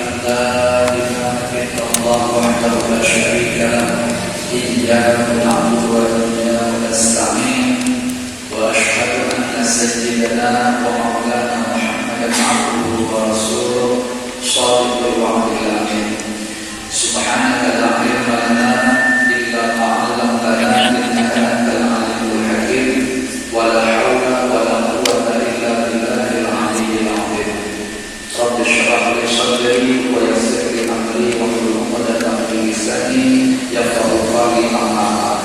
أن لا إله إلا الله وحده لا شريك له إياك نعبد وإياك نستعين وأشهد أن سيدنا ومولانا محمدا عبده ورسوله صادق الوعد الأمين سبحانك لا علم لنا إلا ما علمتنا إنك أنت العليم الحكيم ولا حول ولا قوة إلا بالله العلي العظيم رب اشرح لي صدري ويسر لي أمري واحلل عقدة من لساني يفقهوا قولي أما بعد.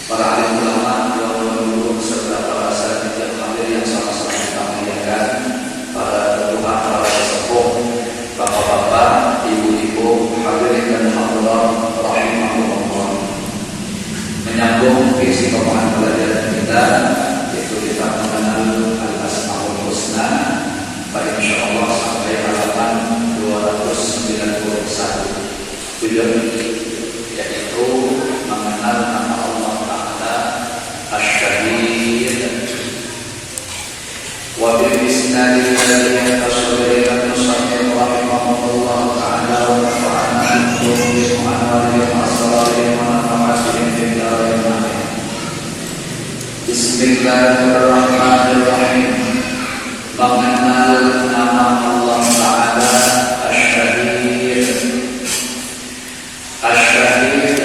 Para alim ulama, ulama serta para sahabat yang hadir yang sama-sama kita muliakan, para tuhan, para sesepuh, bapak-bapak, ibu-ibu, hadirin dan hadirat rahimahullah. Menyambung isi pemahaman pelajaran kita, yaitu kita mengenal al-asmaul husna, pada insyaallah sampai halaman 291. Video ini yaitu mengenal nama Allah Ta'ala Asy-Syahid. Wa bil isnadi alladhi tasawwara al-musannif rahimahullah ta'ala wa nafa'ana bihi wa anwarihi wa asrarihi wa nafa'atihim fid dharain amin. Bismillahirrahmanirrahim. Mengenal nama Allah Ta'ala Asy-Syahid. Asy-Syahid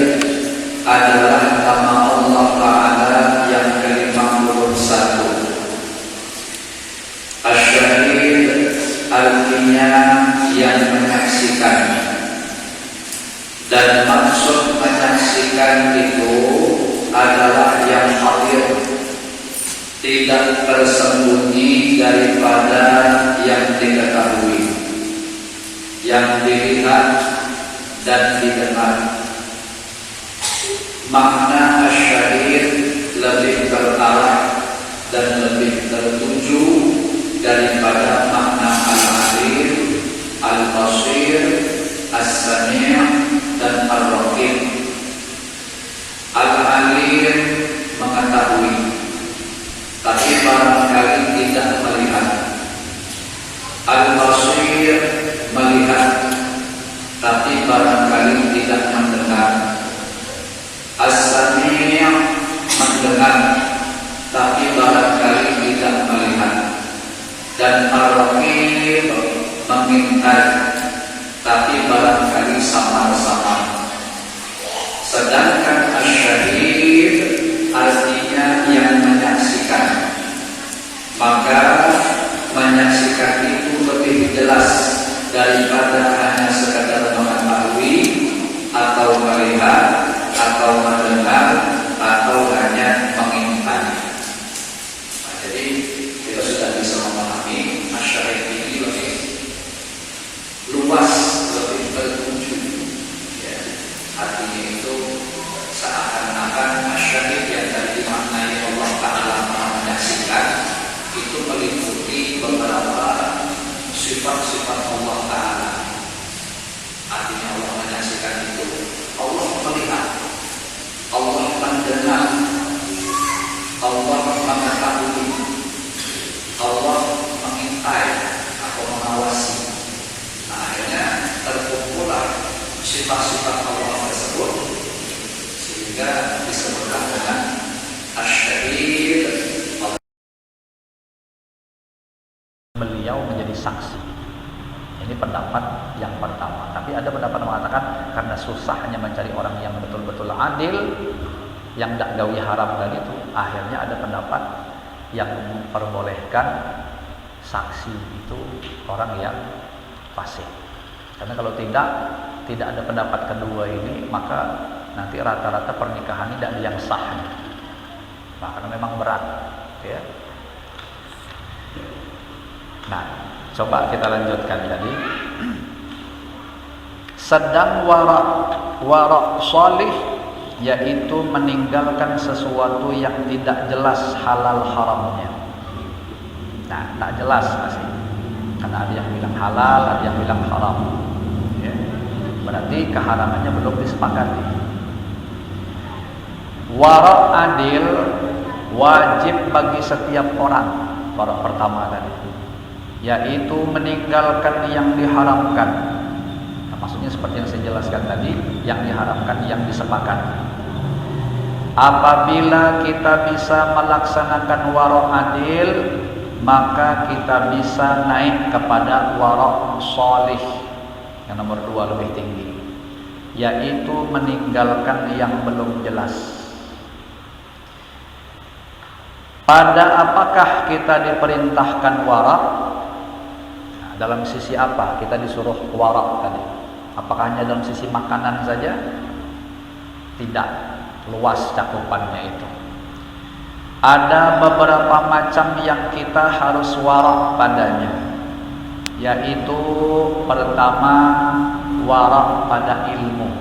adalah nama Allah Ta'ala yang ke-51. Asy-Syahid artinya yang menyaksikan, dan maksud menyaksikan itu adalah yang hadir, tidak tersembunyi daripada yang diketahui, yang dilihat dan didengar. Makna asy-syahid lebih terarah dan lebih tertuju daripada makna al-alim, al-basir, as-sami' dan ar-raqib. Al-alim mengetahui, tapi barangkali tidak melihat. Al-basir melihat, tapi barangkali tidak mendengar. As-sami' mendengar, tapi barangkali tidak melihat. Dan ar-raqib mengintai, tapi barangkali samar-samar. Sedangkan asy-syahid artinya yang menyaksikan. Maka menyaksikan itu lebih jelas daripada hanya sekadar mengetahui atau melihat atau mendengar atau hanya mengintai. Nah, jadi kita sudah bisa memahami asy-syahid ini lebih luas, lebih tertuju. Ya, artinya itu seakan-akan asy-syahid yang tadi dimaknai Allah Ta'ala menyaksikan itu meliputi beberapa sifat-sifat Allah Ta'ala. Artinya Allah menyaksikan itu Allah melihat, Allah mendengar, Allah mengetahui, Allah mengintai atau mengawasi. Nah, akhirnya terkumpullah sifat-sifat Allah tersebut sehingga disebutkan dengan asy-syahid. Beliau menjadi saksi. Ini pendapat yang pertama. Tapi ada pendapat yang mengatakan karena susahnya mencari orang yang betul-betul adil, yang tidak gawi haram tadi itu, akhirnya ada pendapat yang memperbolehkan saksi itu orang yang fasik. Karena kalau tidak ada pendapat kedua ini, maka nanti rata-rata pernikahan ini tidak ada yang sah. Nah, karena memang berat, ya. Nah, coba kita lanjutkan tadi. Sedang wara' shalih, yaitu meninggalkan sesuatu yang tidak jelas halal haramnya. Nah, tak jelas masih. Karena ada yang bilang halal, ada yang bilang haram. Ya. Berarti keharamannya belum disepakati. Wara' adil wajib bagi setiap orang. Wara' pertama tadi. yaitu meninggalkan yang diharamkan. Nah, maksudnya seperti yang saya jelaskan tadi, yang diharamkan, yang disepakati. Apabila kita bisa melaksanakan wara' adil, maka kita bisa naik kepada wara' sholih, yang nomor 2 lebih tinggi, yaitu meninggalkan yang belum jelas. Pada apakah kita diperintahkan wara'? Nah, dalam sisi apa kita disuruh wara' tadi? Apakah hanya dalam sisi makanan saja? Tidak, luas cakupannya itu. Ada beberapa macam yang kita harus wara' padanya, yaitu pertama wara' pada ilmu.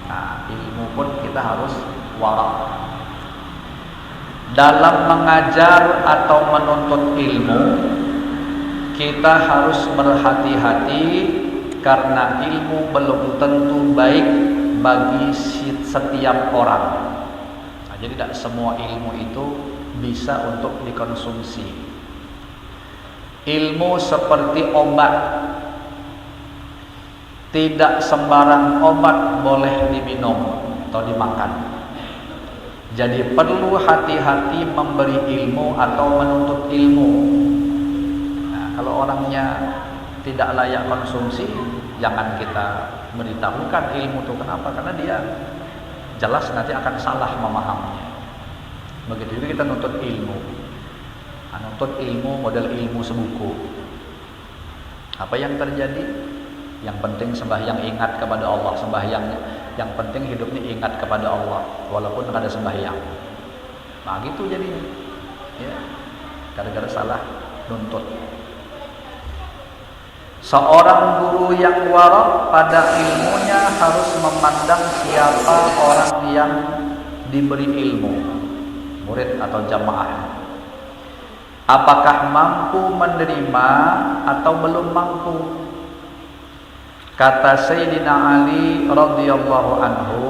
Nah, ilmu pun kita harus wara'. Dalam mengajar atau menuntut ilmu, kita harus berhati-hati karena ilmu belum tentu baik bagi setiap orang. Nah, jadi tidak semua ilmu itu bisa untuk dikonsumsi. Ilmu seperti obat, tidak sembarang obat boleh diminum atau dimakan. Jadi perlu hati-hati memberi ilmu atau menuntut ilmu. Nah, kalau orangnya tidak layak konsumsi, jangan kita beritahukan ilmu itu. Kenapa? Karena dia jelas nanti akan salah memahaminya. Begitu juga kita nuntut ilmu. Nah, nuntut ilmu model ilmu sebuku. Apa yang terjadi? Yang penting sembahyang ingat kepada Allah, sembahyangnya. Yang penting hidupnya ingat kepada Allah, walaupun ada sembahyang. Nah gitu jadinya, ya, gara-gara salah nuntut. Seorang guru yang wara' pada ilmunya harus memandang siapa orang yang diberi ilmu, murid atau jamaah. Apakah mampu menerima atau belum mampu? Kata Sayyidina Ali radhiyallahu anhu,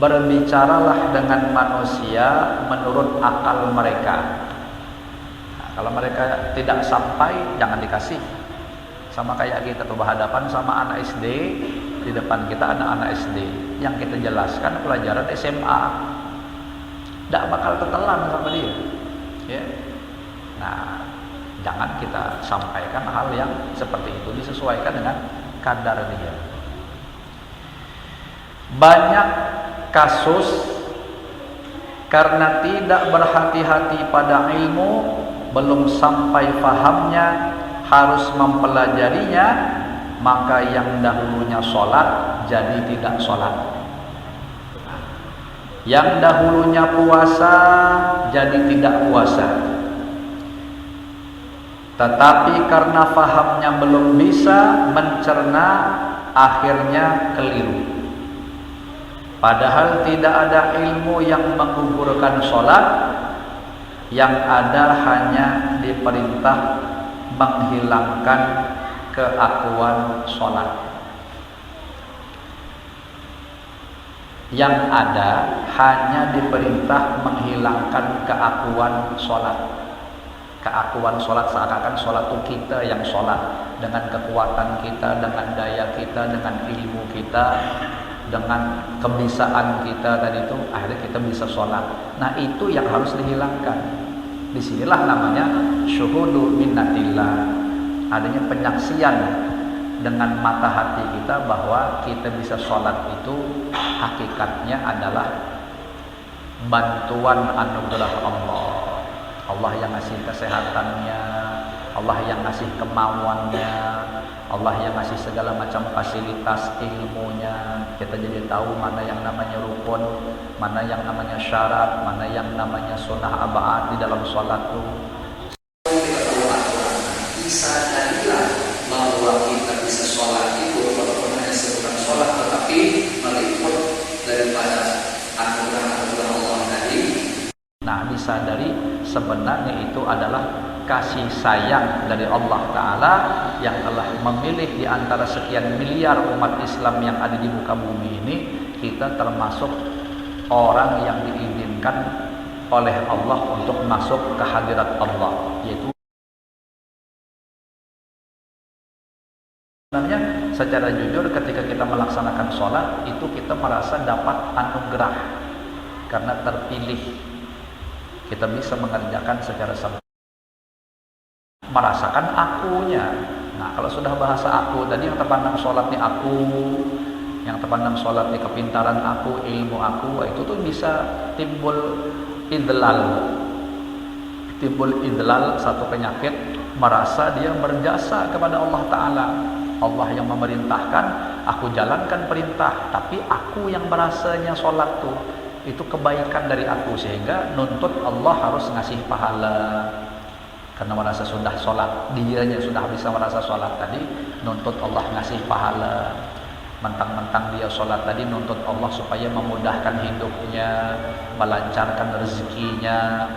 berbicaralah dengan manusia menurut akal mereka. Nah, kalau mereka tidak sampai, jangan dikasih. Sama kayak kita tuh berhadapan sama anak SD, di depan kita anak-anak SD yang kita jelaskan pelajaran SMA, tidak bakal ketelan sama dia, ya. Nah, jangan kita sampaikan hal yang seperti itu, disesuaikan dengan kadar dia. Banyak kasus karena tidak berhati-hati pada ilmu, belum sampai fahamnya, harus mempelajarinya, maka yang dahulunya sholat jadi tidak sholat, yang dahulunya puasa jadi tidak puasa. Tetapi karena fahamnya belum bisa mencerna, akhirnya keliru. Padahal tidak ada ilmu yang menggugurkan sholat, yang ada hanya diperintah menghilangkan keakuan sholat. Yang ada hanya diperintah menghilangkan keakuan sholat. Keakuan sholat, seakan-akan sholat itu kita yang sholat dengan kekuatan kita, dengan daya kita, dengan ilmu kita, dengan kebisaan kita tadi itu, akhirnya kita bisa sholat. Nah itu yang harus dihilangkan. Disinilah namanya syuhudu minnatillah, adanya penyaksian dengan mata hati kita bahwa kita bisa sholat itu hakikatnya adalah bantuan anugerah Allah. Allah yang ngasih kesehatannya, Allah yang ngasih kemauannya, Allah yang ngasih segala macam fasilitas ilmunya. Kita jadi tahu mana yang namanya rukun, mana yang namanya syarat, mana yang namanya sunnah abad di dalam sholat itu. Bisa dalilah bahwa kita bisa sholat itu walaupun hanya sebutan sholat, tetapi meliput daripada anugerah Allah tadi. Nah, disadari sebenarnya itu adalah kasih sayang dari Allah Ta'ala yang telah memilih di antara sekian miliar umat Islam yang ada di muka bumi ini, kita termasuk orang yang diizinkan oleh Allah untuk masuk ke hadirat Allah, yaitu Sebenarnya secara jujur ketika kita melaksanakan sholat itu kita merasa dapat anugerah karena terpilih. Kita bisa mengerjakan secara sempurna, merasakan akunya. Nah, kalau sudah bahasa aku tadi, yang terpandang sholat nih aku, yang terpandang sholat nih kepintaran aku, ilmu aku, itu tuh bisa timbul idlal, satu penyakit, merasa dia berjasa kepada Allah Ta'ala. Allah yang memerintahkan, aku jalankan perintah, tapi aku yang merasanya sholat tuh itu kebaikan dari aku, sehingga nuntut Allah harus ngasih pahala karena merasa sudah sholat, dianya sudah bisa merasa sholat tadi, nuntut Allah ngasih pahala. Mentang-mentang dia sholat tadi, nuntut Allah supaya memudahkan hidupnya, melancarkan rezekinya.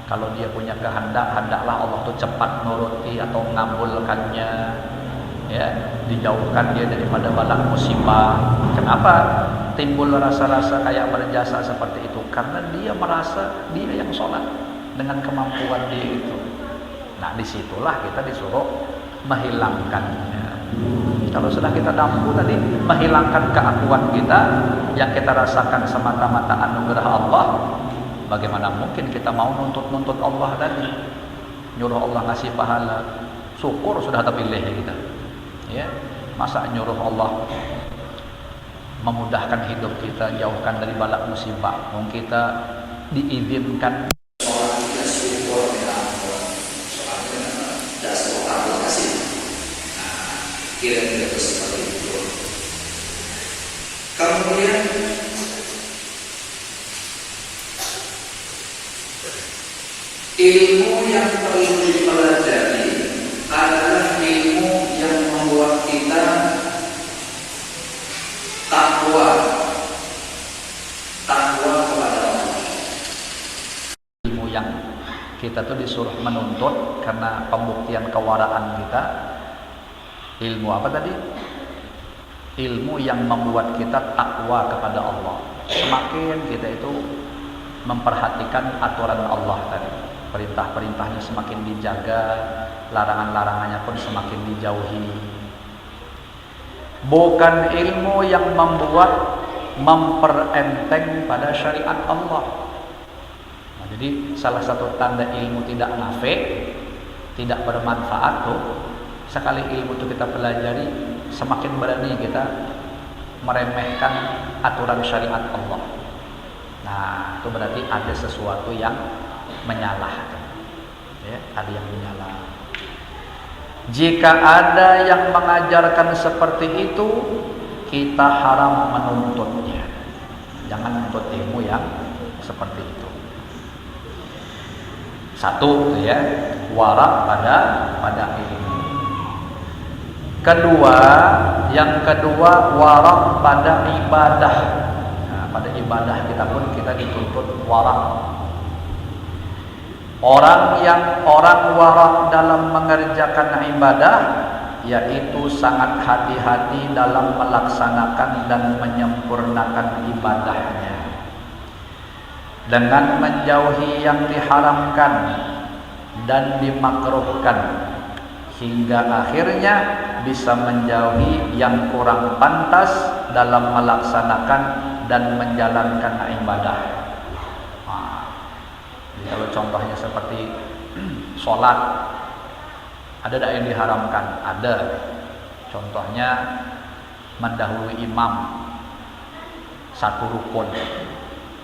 Kalau dia punya kehendak, hendaklah Allah tuh cepat nuruti atau ngabulkannya, ya, dijauhkan dia daripada bala musibah. Kenapa timbul rasa-rasa kayak berjasa seperti itu? Karena dia merasa dia yang sholat dengan kemampuan dia itu. Nah, disitulah kita disuruh menghilangkannya. Kalau sudah kita mampu tadi menghilangkan keakuan kita yang kita rasakan semata-mata anugerah Allah, bagaimana mungkin kita mau nuntut Allah tadi, nyuruh Allah ngasih pahala? Syukur sudah terpilih kita, ya. Masa nyuruh Allah memudahkan hidup kita, jauhkan dari bala musibah, mungkin kita diizinkan kira-kira seperti itu. Kemudian ilmu yang perlu dipelajari adalah ilmu yang membuat kita takwa kepada Allah. Ilmu yang kita tuh disuruh menuntut karena pembuktian kewaraan kita. Ilmu apa tadi? Ilmu yang membuat kita takwa kepada Allah. Semakin kita itu memperhatikan aturan Allah tadi, perintah-perintahnya semakin dijaga, larangan-larangannya pun semakin dijauhi. Bukan ilmu yang membuat memperenteng pada syariat Allah. Nah, jadi salah satu tanda ilmu tidak nafi, tidak bermanfaat tuh, sekali ilmu itu kita pelajari, semakin berani kita meremehkan aturan syariat Allah. Nah, itu berarti ada sesuatu yang menyalahkan, ya, ada yang menyalah. Jika ada yang mengajarkan seperti itu, kita haram menuntutnya. Jangan menuntut ilmu yang seperti itu. Satu, ya, wara pada ilmu. Yang kedua wara pada ibadah. Nah, pada ibadah kita pun kita dituntut wara. Orang wara dalam mengerjakan ibadah, yaitu sangat hati-hati dalam melaksanakan dan menyempurnakan ibadahnya, dengan menjauhi yang diharamkan dan dimakruhkan, hingga akhirnya bisa menjauhi yang kurang pantas dalam melaksanakan dan menjalankan ibadah. Nah, kalau contohnya seperti sholat, ada tak yang diharamkan? Ada. Contohnya mendahului imam satu rukun.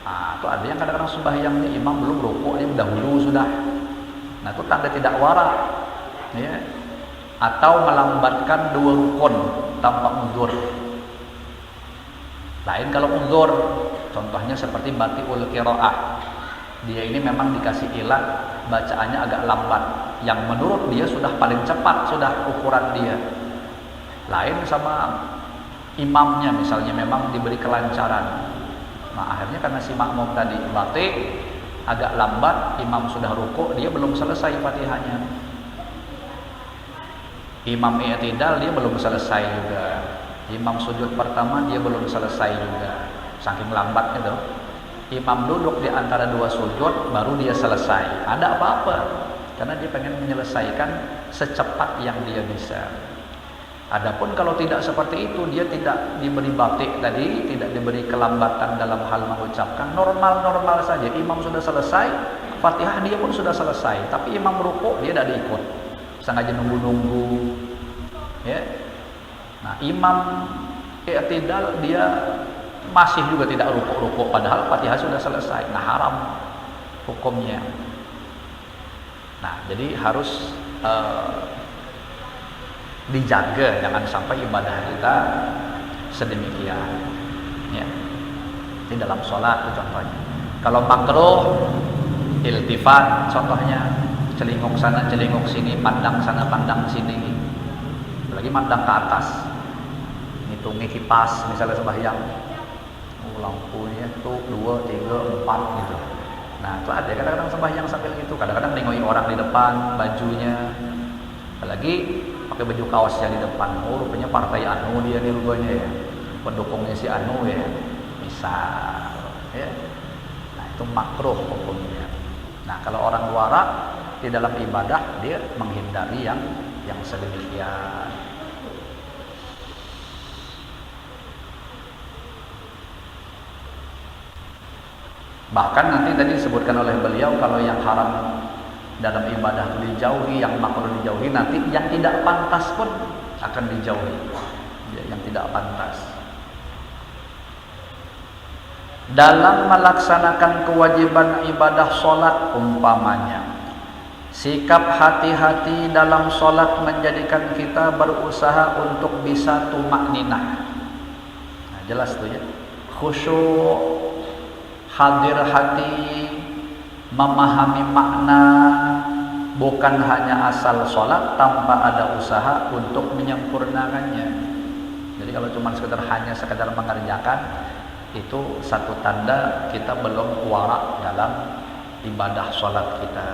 Nah, itu ada yang kadang-kadang sembahyang nih, imam belum rukuk, dia dahulu sudah. Nah, itu tanda tidak wara, ya. Atau melambatkan dua rukun tanpa uzur. Lain kalau uzur, contohnya seperti batiul qiraah. Dia ini memang dikasih ilat, bacaannya agak lambat, yang menurut dia sudah paling cepat, sudah ukuran dia. Lain sama imamnya, misalnya memang diberi kelancaran. Nah, akhirnya karena si makmum tadi batik agak lambat, imam sudah rukuk, dia belum selesai Fatihahnya. Imam i'tidal dia belum selesai juga. Imam sujud pertama dia belum selesai juga. Saking lambatnya tuh. Imam duduk di antara dua sujud baru dia selesai. Ada apa-apa? Karena dia pengen menyelesaikan secepat yang dia bisa. Adapun kalau tidak seperti itu, dia tidak diberi batik tadi, tidak diberi kelambatan dalam hal mengucapkan, normal-normal saja. Imam sudah selesai, Fatihah dia pun sudah selesai, tapi imam rukuk dia tidak diikut, sengaja nunggu-nunggu. Ya. Nah, imam i'tidal dia masih juga tidak rukuk-rukuk, padahal Fatihah sudah selesai. Nah, haram hukumnya. Nah, jadi harus dijaga, jangan sampai ibadah kita sedemikian. Ya. Ini dalam sholat itu contohnya. Kalau makruh, iltifat contohnya, celinguk sana celinguk sini, pandang sana pandang sini, apalagi pandang ke atas, ngitungi kipas misalnya sembahyang, lampunya tuh 2, 3, 4 gitu. Nah itu ada kadang-kadang sembahyang sambil gitu, kadang-kadang nengoki orang di depan bajunya, apalagi pakai baju kaosnya di depan, oh rupanya partai anu dia nih rupanya ya, pendukungnya si anu ya, misal ya. Nah itu makruh hukumnya. Nah kalau orang warak di dalam ibadah dia menghindari yang sedemikian. Bahkan nanti tadi disebutkan oleh beliau, kalau yang haram dalam ibadah itu dijauhi, yang makruh dijauhi, nanti yang tidak pantas pun akan dijauhi, yang tidak pantas. Dalam melaksanakan kewajiban ibadah sholat umpamanya, sikap hati-hati dalam sholat menjadikan kita berusaha untuk bisa tumakninah. Nah, jelas tuh ya, khusyuk, hadir hati, memahami makna, bukan hanya asal sholat tanpa ada usaha untuk menyempurnakannya. Jadi kalau cuma sekedar mengerjakan, itu satu tanda kita belum warak dalam ibadah sholat kita.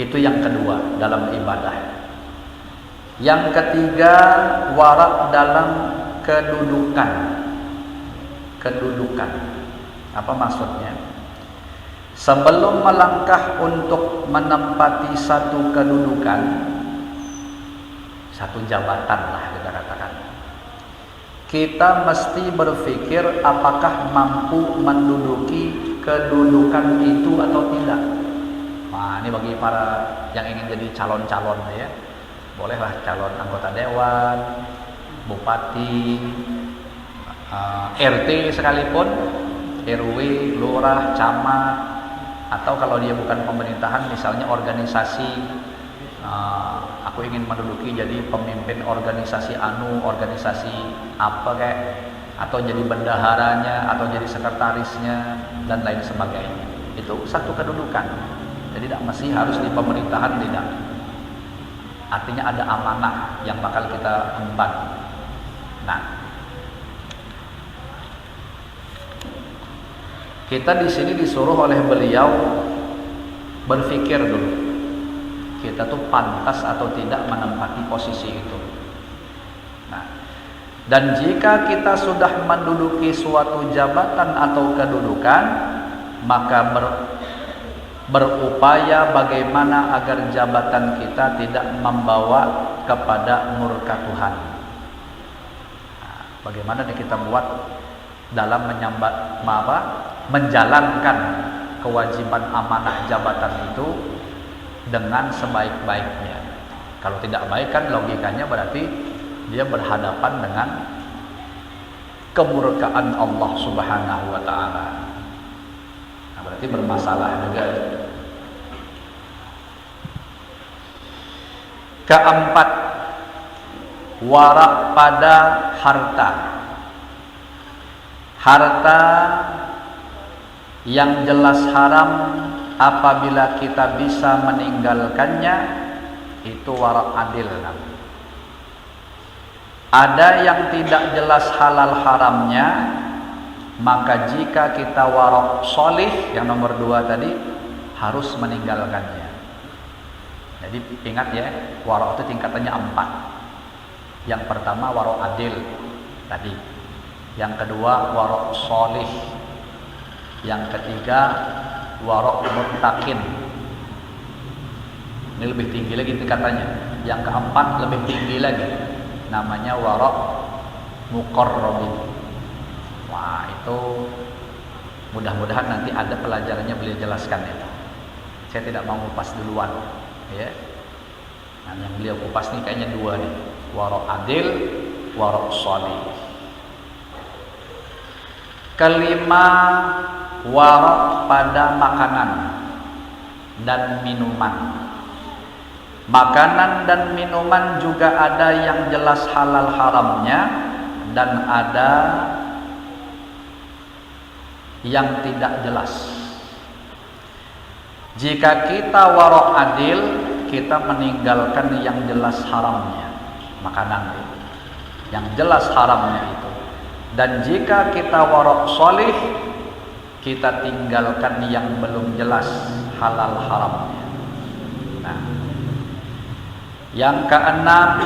Itu yang kedua dalam ibadah. Yang ketiga, warak dalam kedudukan. Apa maksudnya? Sebelum melangkah untuk menempati satu kedudukan, satu jabatan lah kita katakan, kita mesti berpikir apakah mampu menduduki kedudukan itu atau tidak. Nah, ini bagi para yang ingin jadi calon-calon ya, bolehlah calon anggota dewan, bupati, RT sekalipun, RW, lurah, camat, atau kalau dia bukan pemerintahan, misalnya organisasi, aku ingin menduduki jadi pemimpin organisasi anu, organisasi apa kayak, atau jadi bendaharanya, atau jadi sekretarisnya, dan lain sebagainya. Itu satu kedudukan. Jadi tidak mesti harus di pemerintahan, tidak. Artinya ada amanah yang bakal kita emban. Nah, kita di sini disuruh oleh beliau berpikir dulu, kita tuh pantas atau tidak menempati posisi itu. Nah, dan jika kita sudah menduduki suatu jabatan atau kedudukan, maka berupaya bagaimana agar jabatan kita tidak membawa kepada murka Tuhan. Nah, bagaimana nih kita buat dalam menjalankan kewajiban amanah jabatan itu dengan sebaik-baiknya. Kalau tidak baik kan logikanya berarti dia berhadapan dengan kemurkaan Allah Subhanahu wa taala. Nah, berarti bermasalah juga. Keempat, warak pada harta. Harta yang jelas haram, apabila kita bisa meninggalkannya, itu warak adil. Ada yang tidak jelas halal haramnya, maka jika kita warak solih, yang nomor 2 tadi, harus meninggalkannya. Jadi ingat ya, warak itu tingkatannya 4. Yang pertama warak adil tadi, yang kedua warak solih, yang ketiga warak muttaqin, Ini lebih tinggi lagi tingkatannya. Yang keempat lebih tinggi lagi, namanya wara' muqarrabin. Wah, itu mudah-mudahan nanti ada pelajarannya, beliau jelaskan itu. Saya tidak mau kupas duluan, ya. Nah, yang beliau kupas nih kayaknya dua nih, wara' adil, wara' shalih. Kelima, wara' pada makanan dan minuman. Makanan dan minuman juga ada yang jelas halal haramnya dan ada yang tidak jelas. Jika kita wara' adil, kita meninggalkan yang jelas haramnya, makanan itu, yang jelas haramnya itu. Dan jika kita wara' shalih, kita tinggalkan yang belum jelas halal haramnya. Nah, yang keenam,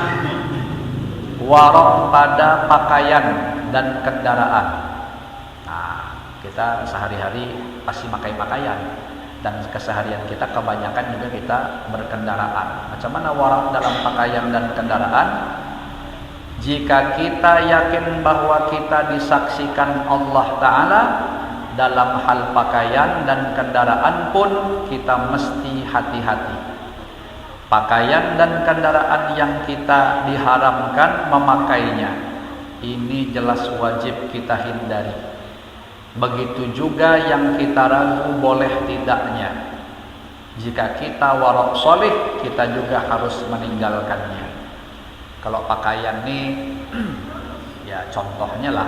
wara' pada pakaian dan kendaraan. Nah, kita sehari-hari pasti pakai pakaian, dan keseharian kita kebanyakan juga kita berkendaraan. Macam mana wara' dalam pakaian dan kendaraan? Jika kita yakin bahwa kita disaksikan Allah Ta'ala dalam hal pakaian dan kendaraan pun, kita mesti hati-hati. Pakaian dan kendaraan yang kita diharamkan memakainya, ini jelas wajib kita hindari. Begitu juga yang kita ragu boleh tidaknya. Jika kita wara' shalih, kita juga harus meninggalkannya. Kalau pakaian nih, ya contohnya lah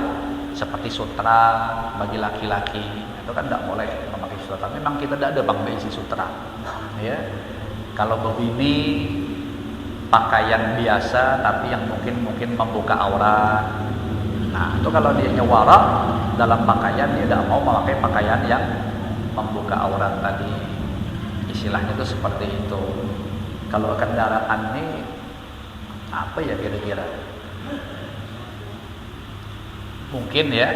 seperti sutra bagi laki-laki, itu kan tidak boleh memakai sutra. Memang kita tidak ada bang isi sutra, ya. Kalau begini pakaian biasa tapi yang mungkin membuka aurat. Nah, itu kalau dia wara' dalam pakaian, dia tidak mau memakai pakaian yang membuka aurat tadi. Istilahnya itu seperti itu. Kalau kendaraan ini apa ya kira-kira? Mungkin ya,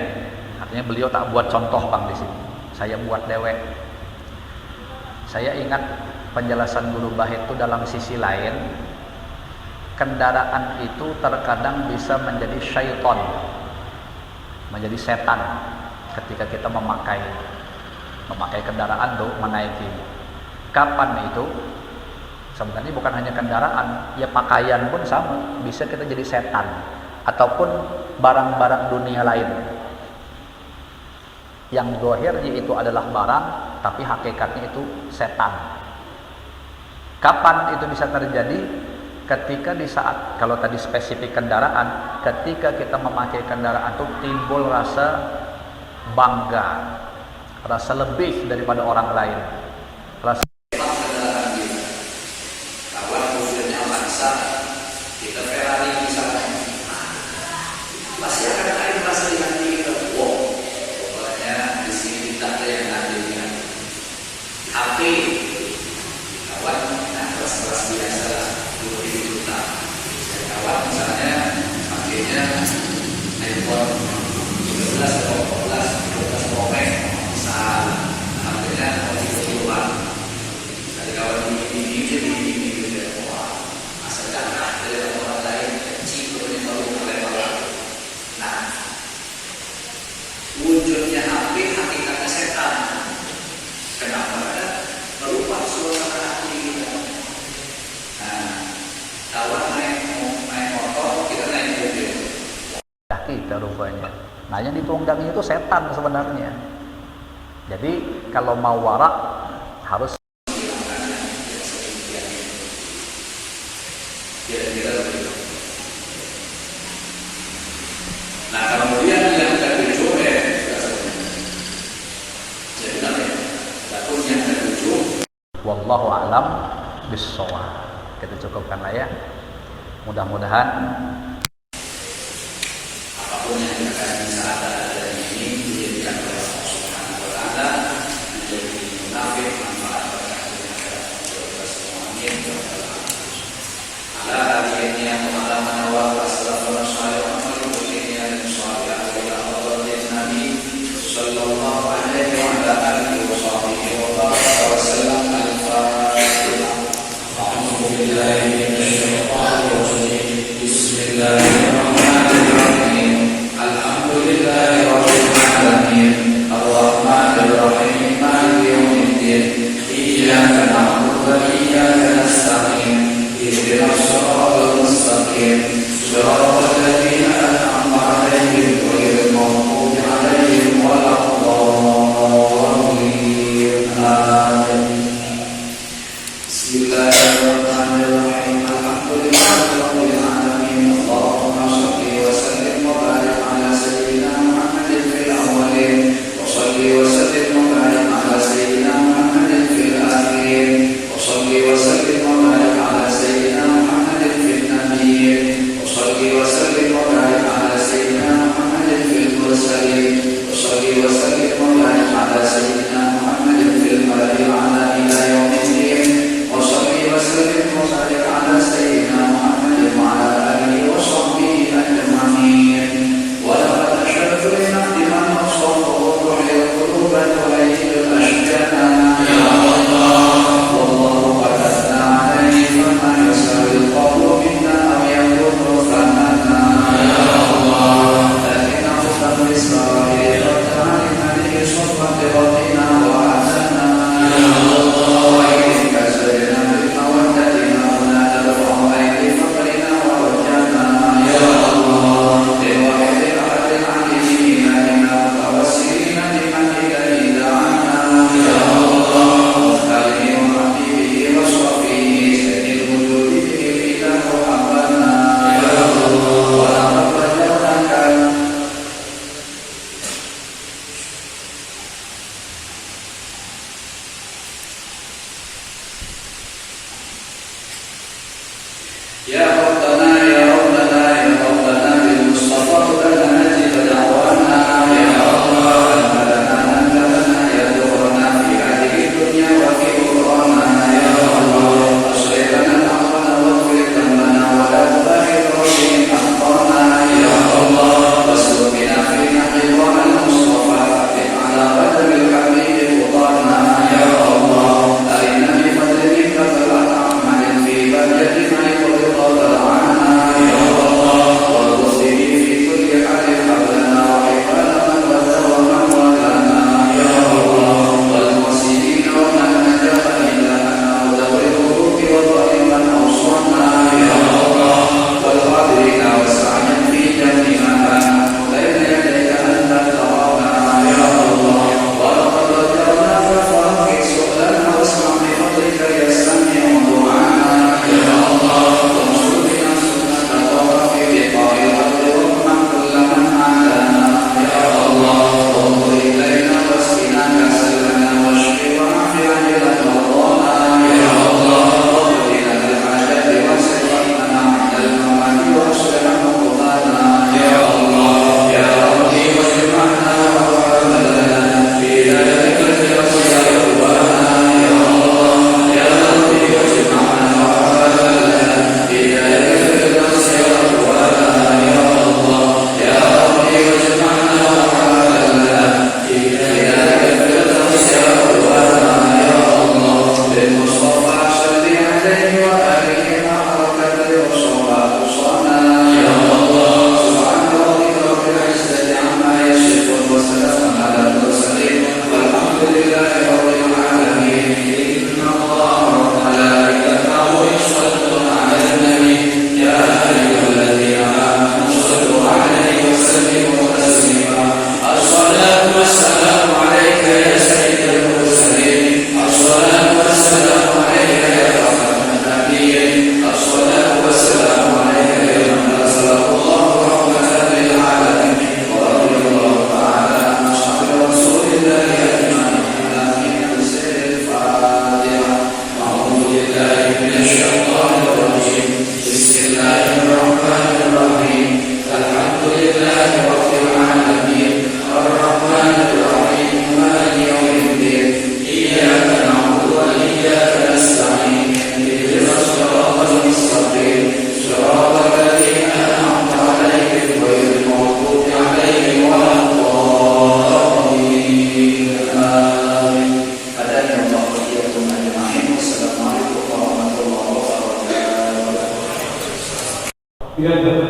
artinya beliau tak buat contoh bang di sini. Saya buat dewek. Saya ingat penjelasan guru Bahit itu dalam sisi lain, kendaraan itu terkadang bisa menjadi syaitan, menjadi setan ketika kita memakai kendaraan tuh, menaiki. Kapan itu? Sebenarnya bukan hanya kendaraan, ya pakaian pun sama, bisa kita jadi setan, ataupun barang-barang dunia lain yang zahirnya itu adalah barang tapi hakikatnya itu setan. Kapan itu bisa terjadi? Ketika di saat, kalau tadi spesifik kendaraan, ketika kita memakai kendaraan itu timbul rasa bangga, rasa lebih daripada orang lain, rasa kawan mobilnya Avanza, kita Ferrari misalnya, pasti akan ada rasa di hati kita. Wow, pokoknya di sini tidak ada yang adilnya. HP, kawan, nah kelas-kelas biasa lah, 20 juta. Kawan misalnya pakainya iPhone 13 atau 12 Pro Max, misal harganya 30-an. Dari kawan ini gitu ya, wah, masa jangan dari orang lain kecil ini baru kelewatan. Nah, wujudnya HP hakikatnya setan. Kenapa? Berupa suasana hati kita. Nah, kawan naik motor, kita naik mobil. kita rupanya. Nah, yang ditunggangi itu setan sebenarnya. Jadi kalau mau wara' harus Kira-kira begitu. Nah, kemudian yang ketujuh jadi nanti adapun yang ketujuh, wallahu a'lam bissawab. Kita cukupkan lah ya. Mudah-mudahan apapun yang akan bisa ada dari ini dijadikan oleh Allah Subhanahu wa taala menjadi munafik manfaat berkah kita semuanya. Ala hadhihi yang pengalaman awal salafun salih amal ini yang salih ila Allah Nabi sallallahu alaihi wa alihi wa sahbihi wa sallam al-Fatihah. Bismillahirrahmanirrahim. Tidak dapat